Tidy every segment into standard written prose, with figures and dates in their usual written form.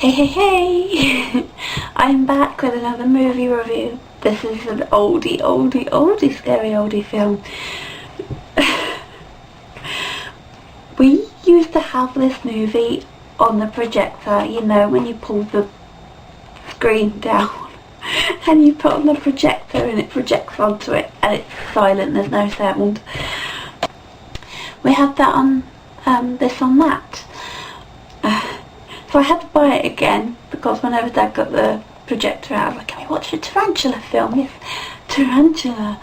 Hey, I'm back with another movie review. This is an oldie scary oldie film. We used to have this movie on the projector, you know, when you pull the screen down and you put on the projector and it projects onto it and it's silent, there's no sound. We had that on this on that. So I had to buy it again because whenever Dad got the projector out, I was like, can we watch a Tarantula film? Yes, Tarantula.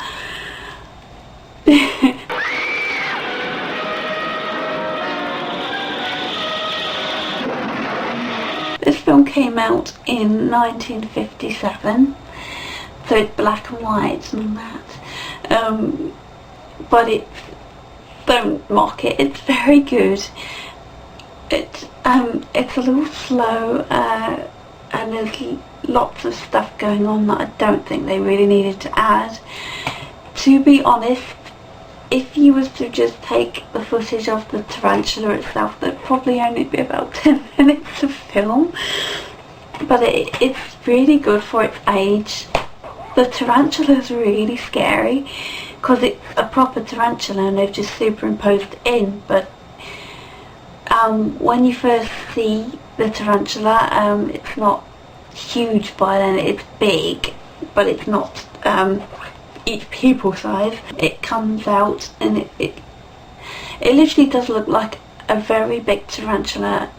This film came out in 1957, so it's black and white and all that. But don't mock it, it's very good. It's a little slow and there's lots of stuff going on that I don't think they really needed to add. To be honest, if you was to just take the footage of the tarantula itself, there'd probably only be about 10 minutes of film, but it's really good for its age. The tarantula is really scary because it's a proper tarantula and they've just superimposed it in, but when you first see the tarantula, it's not huge by then, it's big, but it's not each pupil size. It comes out and it literally does look like a very big tarantula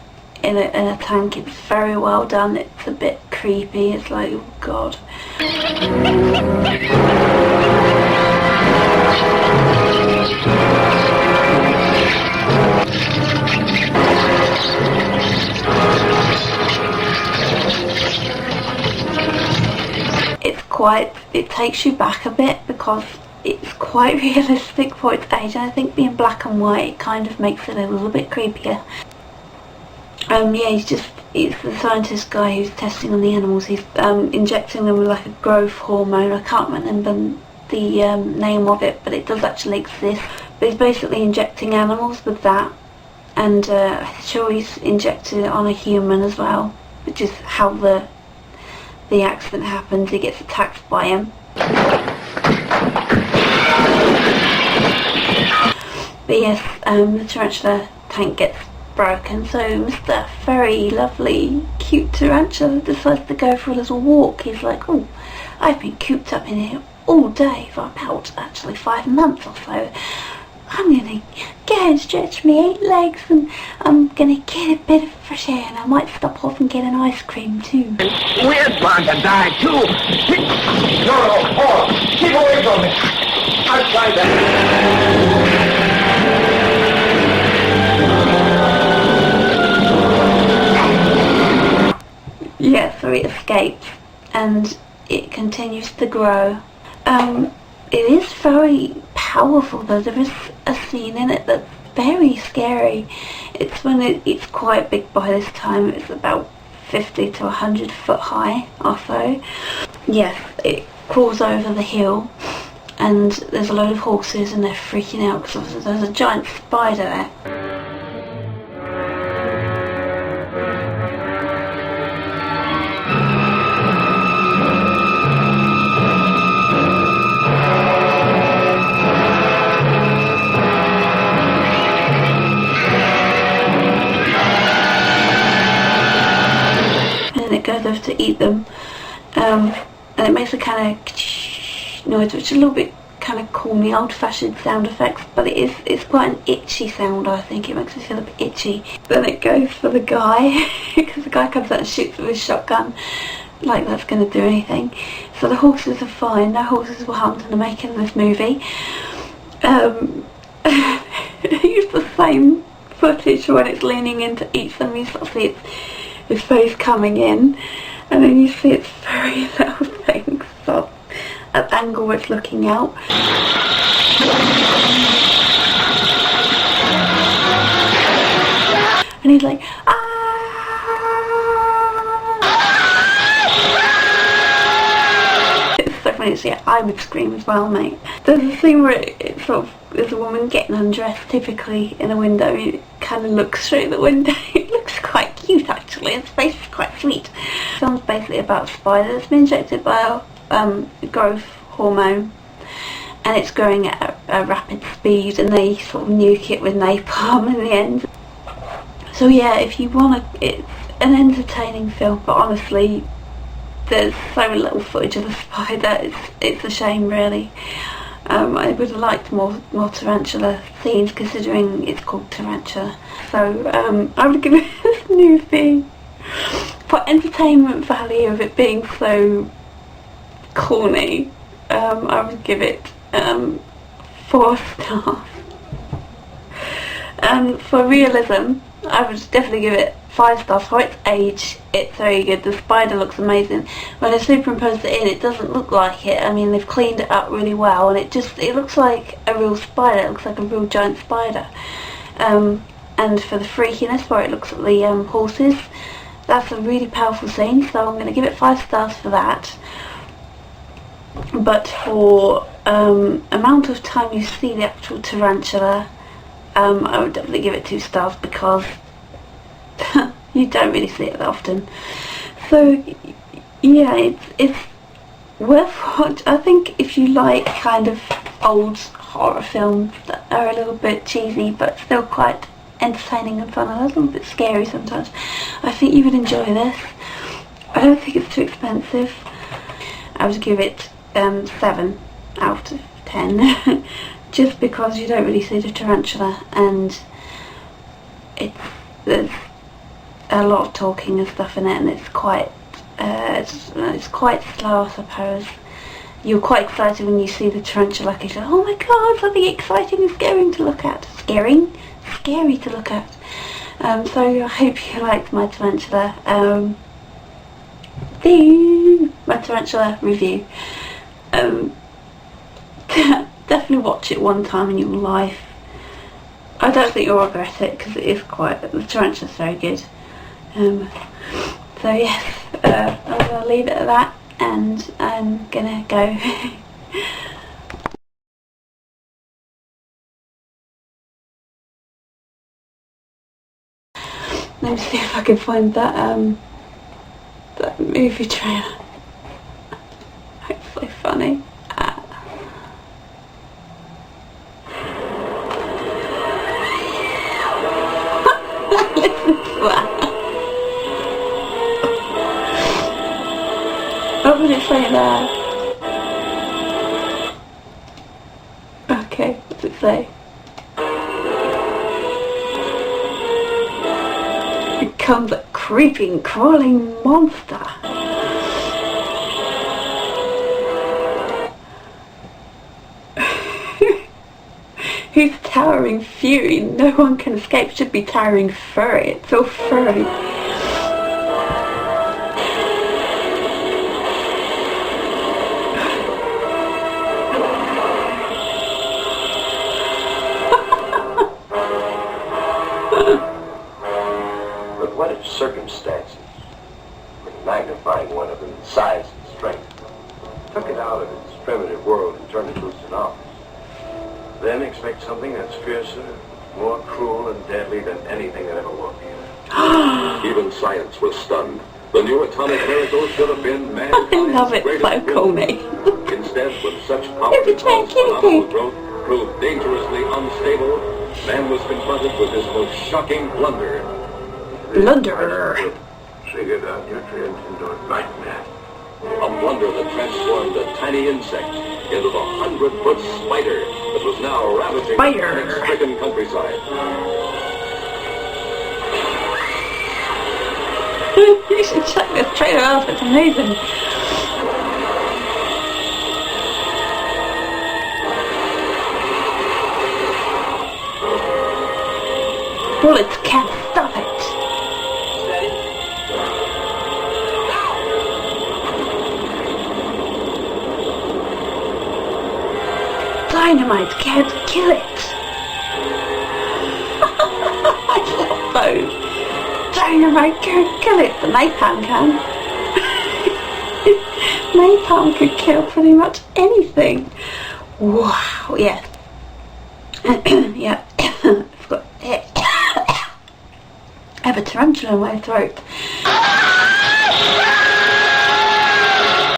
in a tank. It's very well done, it's a bit creepy, it's like, oh god. It takes you back a bit because it's quite realistic for its age, and I think being black and white it kind of makes it a little bit creepier. Yeah, he's the scientist guy who's testing on the animals. He's injecting them with like a growth hormone. I can't remember the name of it, but it does actually exist. But he's basically injecting animals with that, and I'm sure he's injected it on a human as well, which is how the accident happens. He gets attacked by him. But yes, the tarantula tank gets broken, so Mr. very lovely, cute tarantula decides to go for a little walk. He's like, oh, I've been cooped up in here all day for about actually 5 months or so. I'm gonna go and stretch my 8 legs and I'm gonna get a bit of fresh air, and I might stop off and get an ice cream too. We're going to die too. No, Paul, keep away from me. I'll try that. Yeah, so it escapes and it continues to grow. It is very powerful though. There is a scene in it that's very scary. It's when it's quite big by this time. It's about 50 to 100 foot high or so. Yes, it crawls over the hill and there's a load of horses and they're freaking out because there's a giant spider there. It goes over to eat them, and it makes a kind of noise, which is a little bit kind of corny, old-fashioned sound effects, but it's quite an itchy sound. I think it makes me feel a bit itchy. Then it goes for the guy because the guy comes out and shoots with his shotgun like that's going to do anything. So the horses are fine, no horses were harmed in the making of this movie. Use the same footage when it's leaning in to eat them. You sort of see his face coming in, and then you see its very little things, so at the angle where it's looking out. And he's like, ah! It's so funny. So yeah, I would scream as well, mate. There's a scene where it sort of, there's a woman getting undressed, typically in a window. It kind of looks through the window. It looks quite cute. cute actually. Its face is quite sweet. The film's basically about a spider that's been injected by a growth hormone, and it's growing at a rapid speed, and they sort of nuke it with napalm in the end. So yeah, if you want to, it's an entertaining film, but honestly, there's so little footage of the spider, it's a shame really. I would have liked more tarantula scenes, considering it's called Tarantula. So I would give it a newbie. For entertainment value of it being so corny, I would give it 4 stars. And for realism, I would definitely give it 5 stars. For its age, it's very good. The spider looks amazing. When I superimposed it in, it doesn't look like it. I mean, they've cleaned it up really well, and it looks like a real spider. It looks like a real giant spider. And for the freakiness, where it looks at the horses, that's a really powerful scene, so I'm going to give it 5 stars for that. But for amount of time you see the actual tarantula, I would definitely give it 2 stars, because you don't really see it that often. So yeah, it's worth watch. I think if you like kind of old horror films that are a little bit cheesy but still quite entertaining and fun and a little bit scary sometimes, I think you would enjoy this. I don't think it's too expensive. I would give it 7 out of 10 just because you don't really see the tarantula, and there's a lot of talking and stuff in it, and it's quite slow, I suppose. You're quite excited when you see the tarantula, like you go, oh my god, something exciting and scary to look at. Scary to look at. So I hope you liked my tarantula my tarantula review. Definitely watch it one time in your life. I don't think you'll regret it, because it is the tarantula's very good. So yes, I'm going to leave it at that, and I'm going to go. Let me see if I can find that movie trailer. It's so funny. Listen to that. What would it say there? Okay, what does it say? Becomes a creeping, crawling monster. Whose towering fury no one can escape should be towering furry. It's all furry. But what if circumstances, when magnifying one of its size and strength, took it out of its primitive world and turned it loose in ours? Then expect something that's fiercer, more cruel and deadly than anything that ever walked here. Even science was stunned. The new atomic miracle should have been mankind's greatest corny. Instead, with such powerful phenomenal growth proved dangerously unstable, man was confronted with his most shocking blunder. Blunder. Triggered our nutrients into a nightmare. A blunder that transformed a tiny insect into the 100-foot spider that was now ravaging the panic-stricken countryside. You should check this trailer out, it's amazing. Bullets can't stop it. Dynamite can't kill it. I love those. Dynamite can't kill it, but napalm can. Napalm could kill pretty much anything. Wow, yeah. Yeah. have a tarantula in my throat.